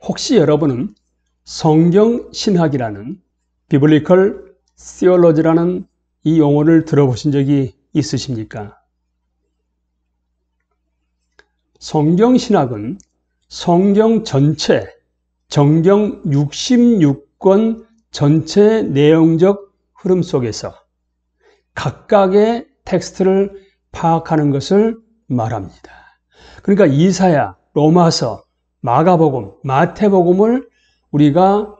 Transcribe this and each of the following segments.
혹시 여러분은 성경신학이라는 비블리컬 시올로지라는 이 용어를 들어보신 적이 있으십니까? 성경신학은 성경 전체, 정경 66권 전체 내용적 흐름 속에서 각각의 텍스트를 파악하는 것을 말합니다. 그러니까 이사야, 로마서, 마가복음, 마태복음을 우리가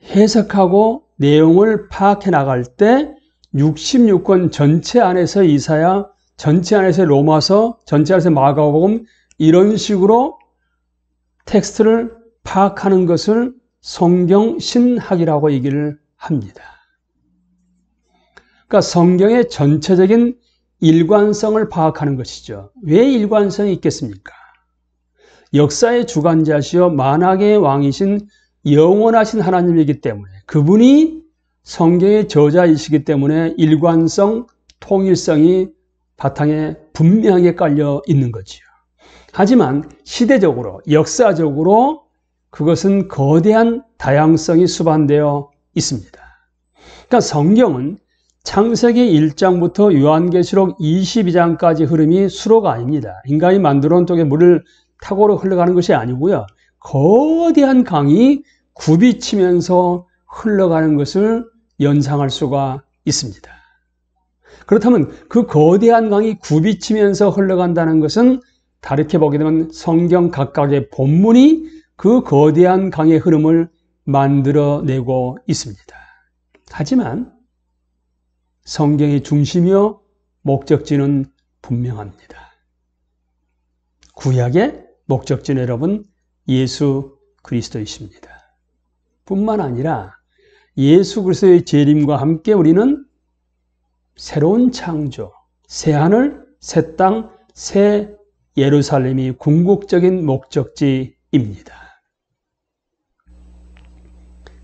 해석하고 내용을 파악해 나갈 때 66권 전체 안에서 이사야, 전체 안에서 로마서, 전체 안에서 마가복음 이런 식으로 텍스트를 파악하는 것을 성경신학이라고 얘기를 합니다. 그러니까 성경의 전체적인 일관성을 파악하는 것이죠. 왜 일관성이 있겠습니까? 역사의 주관자시여 만왕의 왕이신 영원하신 하나님이기 때문에 그분이 성경의 저자이시기 때문에 일관성, 통일성이 바탕에 분명하게 깔려 있는 거지요. 하지만 시대적으로, 역사적으로 그것은 거대한 다양성이 수반되어 있습니다. 그러니까 성경은 창세기 1장부터 요한계시록 22장까지 흐름이 수로가 아닙니다. 인간이 만들어 놓은 쪽에 물을 타고 흘러가는 것이 아니고요. 거대한 강이 굽이치면서 흘러가는 것을 연상할 수가 있습니다. 그렇다면 그 거대한 강이 굽이치면서 흘러간다는 것은 다르게 보게 되면 성경 각각의 본문이 그 거대한 강의 흐름을 만들어내고 있습니다. 하지만 성경의 중심이요 목적지는 분명합니다. 구약의 목적지는 여러분 예수 그리스도이십니다. 뿐만 아니라 예수 그리스도의 재림과 함께 우리는 새로운 창조, 새 하늘, 새 땅, 새 예루살렘이 궁극적인 목적지입니다.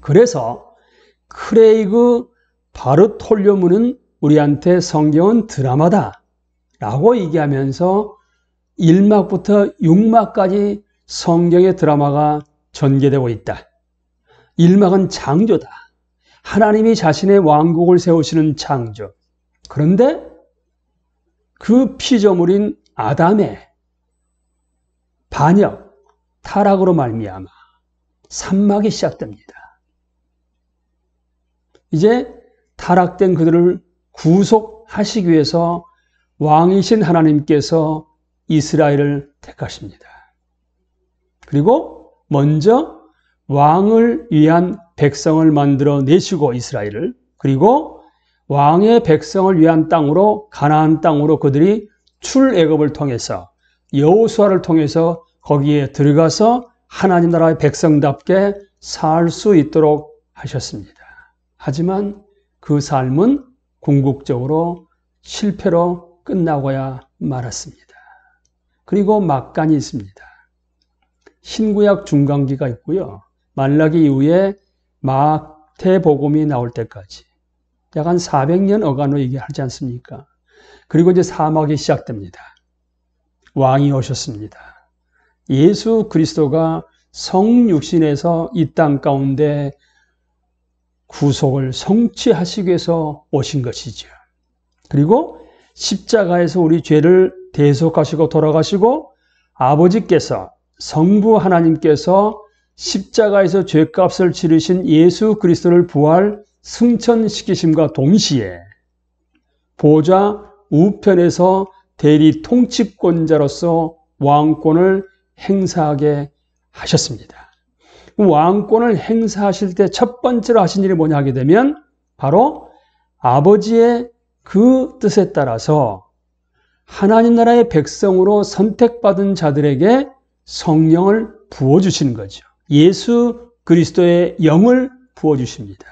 그래서 크레이그 바르톨로무는 우리한테 성경은 드라마다 라고 얘기하면서 1막부터 6막까지 성경의 드라마가 전개되고 있다. 1막은 창조다. 하나님이 자신의 왕국을 세우시는 창조. 그런데 그 피조물인 아담의 반역, 타락으로 말미암아 3막이 시작됩니다. 이제 타락된 그들을 구속하시기 위해서 왕이신 하나님께서 이스라엘을 택하십니다. 그리고 먼저 왕을 위한 백성을 만들어 내시고 이스라엘을, 그리고 왕의 백성을 위한 땅으로 가나안 땅으로 그들이 출애굽을 통해서 여호수아를 통해서 거기에 들어가서 하나님 나라의 백성답게 살 수 있도록 하셨습니다. 하지만 그 삶은 궁극적으로 실패로 끝나고야 말았습니다. 그리고 막간이 있습니다. 신구약 중간기가 있고요. 말라기 이후에 마태복음이 나올 때까지 약 한 400년 어간으로 얘기하지 않습니까? 그리고 이제 사막이 시작됩니다. 왕이 오셨습니다. 예수 그리스도가 성육신에서 이 땅 가운데 구속을 성취하시기 위해서 오신 것이죠. 그리고 십자가에서 우리 죄를 대속하시고 돌아가시고 아버지께서 성부 하나님께서 십자가에서 죄값을 치르신 예수 그리스도를 부활 승천시키심과 동시에 보좌 우편에서 대리 통치권자로서 왕권을 행사하게 하셨습니다. 왕권을 행사하실 때 첫 번째로 하신 일이 뭐냐 하게 되면 바로 아버지의 그 뜻에 따라서 하나님 나라의 백성으로 선택받은 자들에게 성령을 부어주시는 거죠. 예수 그리스도의 영을 부어주십니다.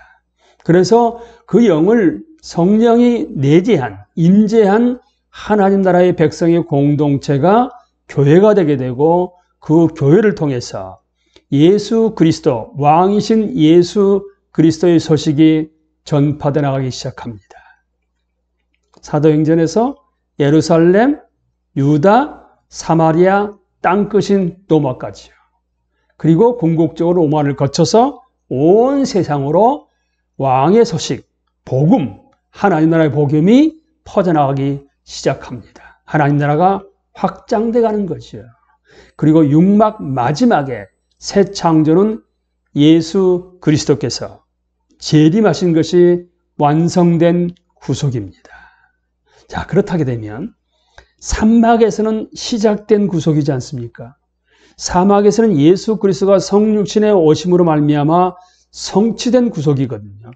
그래서 그 영을 성령이 내재한, 임재한 하나님 나라의 백성의 공동체가 교회가 되게 되고 그 교회를 통해서 예수 그리스도, 왕이신 예수 그리스도의 소식이 전파되어 나가기 시작합니다. 사도행전에서 예루살렘, 유다, 사마리아, 땅끝인 로마까지요. 그리고 궁극적으로 로마를 거쳐서 온 세상으로 왕의 소식, 복음, 하나님 나라의 복음이 퍼져나가기 시작합니다. 하나님 나라가 확장돼 가는 거죠. 그리고 육막 마지막에 새 창조는 예수 그리스도께서 재림하신 것이 완성된 구속입니다. 자, 그렇다게 되면 사막에서는 시작된 구속이지 않습니까? 사막에서는 예수 그리스도가 성육신의 오심으로 말미암아 성취된 구속이거든요.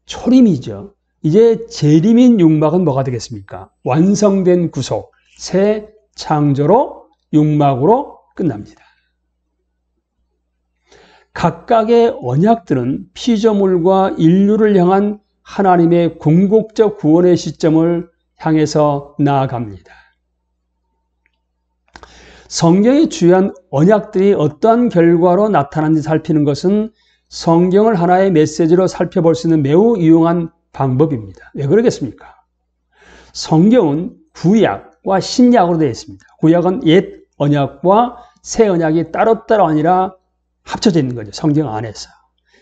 초림이죠. 이제 재림인 육막은 뭐가 되겠습니까? 완성된 구속, 새 창조로 육막으로 끝납니다. 각각의 언약들은 피조물과 인류를 향한 하나님의 궁극적 구원의 시점을 향해서 나아갑니다. 성경의 주요한 언약들이 어떠한 결과로 나타나는지 살피는 것은 성경을 하나의 메시지로 살펴볼 수 있는 매우 유용한 방법입니다. 왜 그러겠습니까? 성경은 구약과 신약으로 되어 있습니다. 구약은 옛 언약과 새 언약이 따로따로 아니라 합쳐져 있는 거죠. 성경 안에서.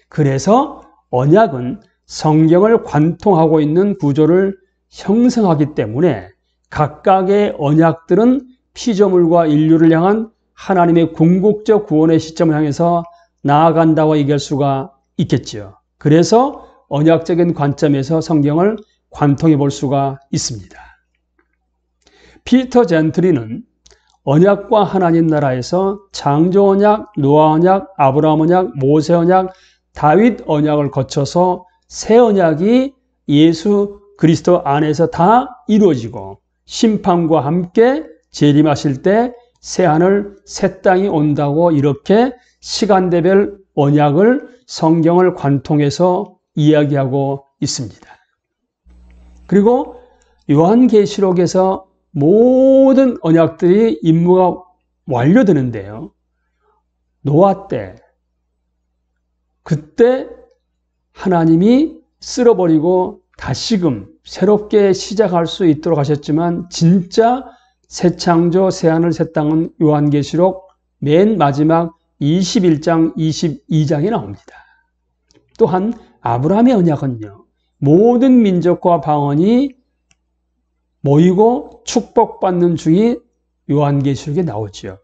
그래서 언약은 성경을 관통하고 있는 구조를 형성하기 때문에 각각의 언약들은 피조물과 인류를 향한 하나님의 궁극적 구원의 시점을 향해서 나아간다고 얘기할 수가 있겠죠. 그래서 언약적인 관점에서 성경을 관통해 볼 수가 있습니다. 피터 젠트리는 언약과 하나님 나라에서 창조 언약, 노아 언약, 아브라함 언약, 모세 언약, 다윗 언약을 거쳐서 새 언약이 예수 그리스도 안에서 다 이루어지고 심판과 함께 재림하실 때 새하늘 새 땅이 온다고 이렇게 시간대별 언약을 성경을 관통해서 이야기하고 있습니다. 그리고 요한계시록에서 모든 언약들이 임무가 완료되는데요. 노아 때 그때 하나님이 쓸어버리고 다시금 새롭게 시작할 수 있도록 하셨지만 진짜 새 창조, 새 하늘, 새 땅은 요한계시록 맨 마지막 21장, 22장에 나옵니다. 또한 아브라함의 언약은요. 모든 민족과 방언이 모이고 축복받는 중이 요한계시록에 나오죠.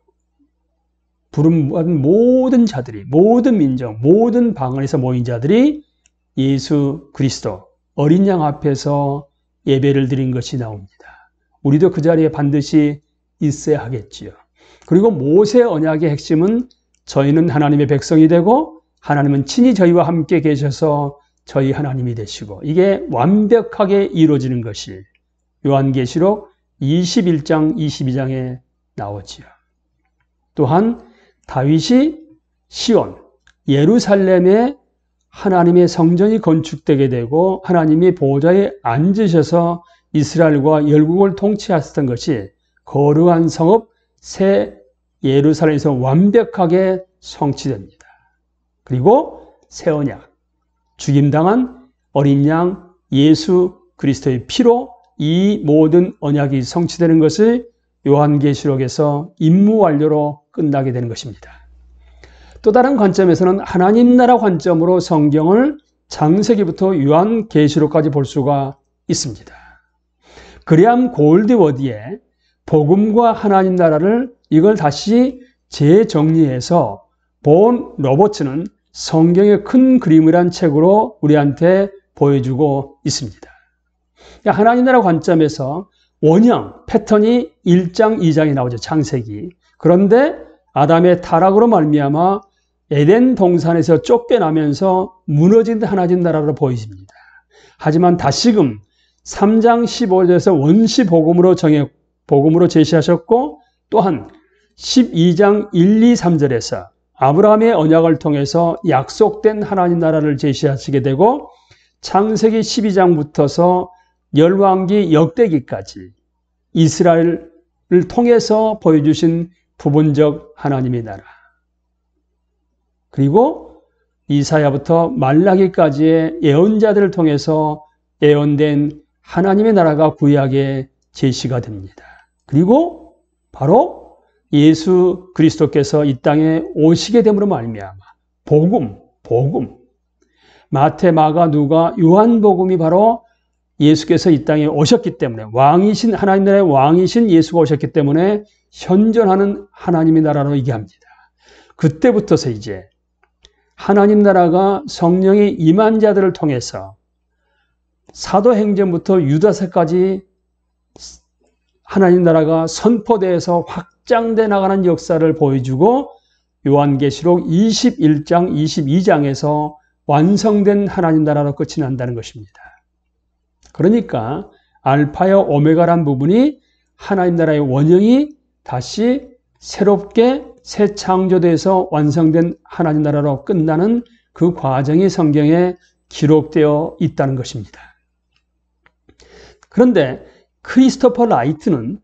부름받은 모든 자들이, 모든 민족, 모든 방언에서 모인 자들이 예수 그리스도 어린 양 앞에서 예배를 드린 것이 나옵니다. 우리도 그 자리에 반드시 있어야 하겠지요. 그리고 모세 언약의 핵심은 저희는 하나님의 백성이 되고 하나님은 친히 저희와 함께 계셔서 저희 하나님이 되시고 이게 완벽하게 이루어지는 것이 요한계시록 21장, 22장에 나오지요. 또한 다윗이 시온, 예루살렘에 하나님의 성전이 건축되게 되고 하나님이 보좌에 앉으셔서 이스라엘과 열국을 통치하셨던 것이 거룩한 성읍 새 예루살렘에서 완벽하게 성취됩니다. 그리고 새 언약, 죽임당한 어린 양 예수 그리스도의 피로 이 모든 언약이 성취되는 것을 요한계시록에서 임무 완료로 끝나게 되는 것입니다. 또 다른 관점에서는 하나님 나라 관점으로 성경을 창세기부터 요한계시록까지 볼 수가 있습니다. 그레암 골드워디의 복음과 하나님 나라를 이걸 다시 재정리해서 본 로버츠는 성경의 큰 그림이란 책으로 우리한테 보여주고 있습니다. 하나님 나라 관점에서 원형, 패턴이 1장, 2장에 나오죠. 창세기. 그런데 아담의 타락으로 말미암아 에덴 동산에서 쫓겨나면서 무너진 하나님 나라로 보이십니다. 하지만 다시금 3장 15절에서 원시 복음으로 제시하셨고 또한 12장 1, 2, 3절에서 아브라함의 언약을 통해서 약속된 하나님 나라를 제시하시게 되고 창세기 12장부터서 열왕기 역대기까지 이스라엘을 통해서 보여주신 부분적 하나님의 나라 그리고 이사야부터 말라기까지의 예언자들을 통해서 예언된 하나님의 나라가 구약에 제시가 됩니다. 그리고 바로 예수 그리스도께서 이 땅에 오시게 됨으로 말미암아 복음, 마태, 마가, 누가, 요한복음이 바로 예수께서 이 땅에 오셨기 때문에 왕이신 하나님 나라의 왕이신 예수가 오셨기 때문에 현존하는 하나님의 나라로 얘기합니다. 그때부터서 이제 하나님 나라가 성령이 임한 자들을 통해서 사도행전부터 유다서까지 하나님 나라가 선포돼서 확장돼 나가는 역사를 보여주고 요한계시록 21장, 22장에서 완성된 하나님 나라로 끝이 난다는 것입니다. 그러니까 알파여 오메가란 부분이 하나님 나라의 원형이 다시 새롭게 새 창조돼서 완성된 하나님 나라로 끝나는 그 과정이 성경에 기록되어 있다는 것입니다. 그런데 크리스토퍼 라이트는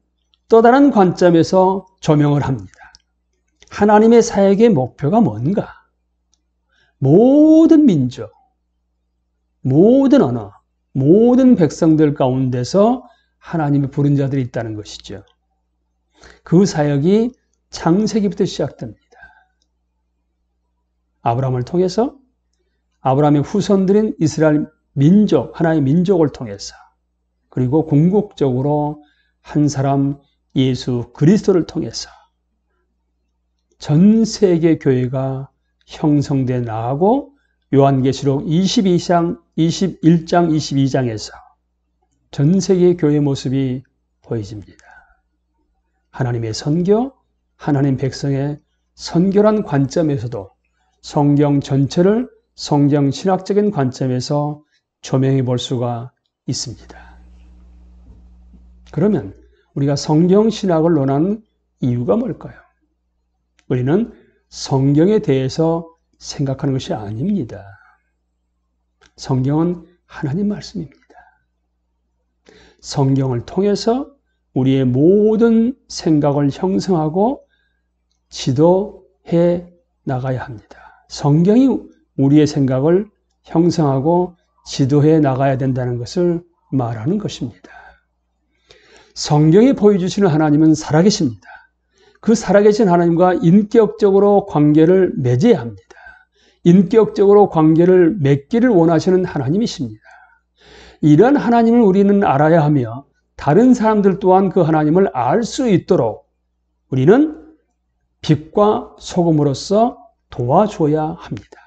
또 다른 관점에서 조명을 합니다. 하나님의 사역의 목표가 뭔가? 모든 민족, 모든 언어, 모든 백성들 가운데서 하나님이 부른 자들이 있다는 것이죠. 그 사역이 창세기부터 시작됩니다. 아브라함을 통해서 아브라함의 후손들인 이스라엘 민족, 하나의 민족을 통해서 그리고 궁극적으로 한 사람 예수 그리스도를 통해서 전 세계 교회가 형성돼 나가고 요한계시록 21장, 22장에서 전 세계 교회 모습이 보여집니다. 하나님의 선교, 하나님 백성의 선교란 관점에서도 성경 전체를 성경 신학적인 관점에서 조명해 볼 수가 있습니다. 그러면 우리가 성경 신학을 논하는 이유가 뭘까요? 우리는 성경에 대해서 생각하는 것이 아닙니다. 성경은 하나님 말씀입니다. 성경을 통해서 우리의 모든 생각을 형성하고 지도해 나가야 합니다. 성경이 우리의 생각을 형성하고 지도해 나가야 된다는 것을 말하는 것입니다. 성경이 보여주시는 하나님은 살아계십니다. 그 살아계신 하나님과 인격적으로 관계를 맺어야 합니다. 인격적으로 관계를 맺기를 원하시는 하나님이십니다. 이런 하나님을 우리는 알아야 하며 다른 사람들 또한 그 하나님을 알 수 있도록 우리는 빛과 소금으로서 도와줘야 합니다.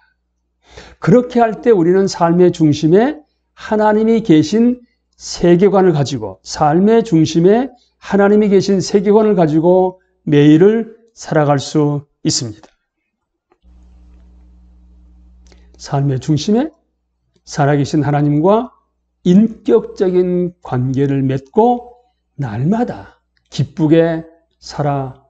그렇게 할 때 우리는 삶의 중심에 하나님이 계신 세계관을 가지고 삶의 중심에 하나님이 계신 세계관을 가지고 매일을 살아갈 수 있습니다. 삶의 중심에 살아계신 하나님과 인격적인 관계를 맺고 날마다 기쁘게 살아가야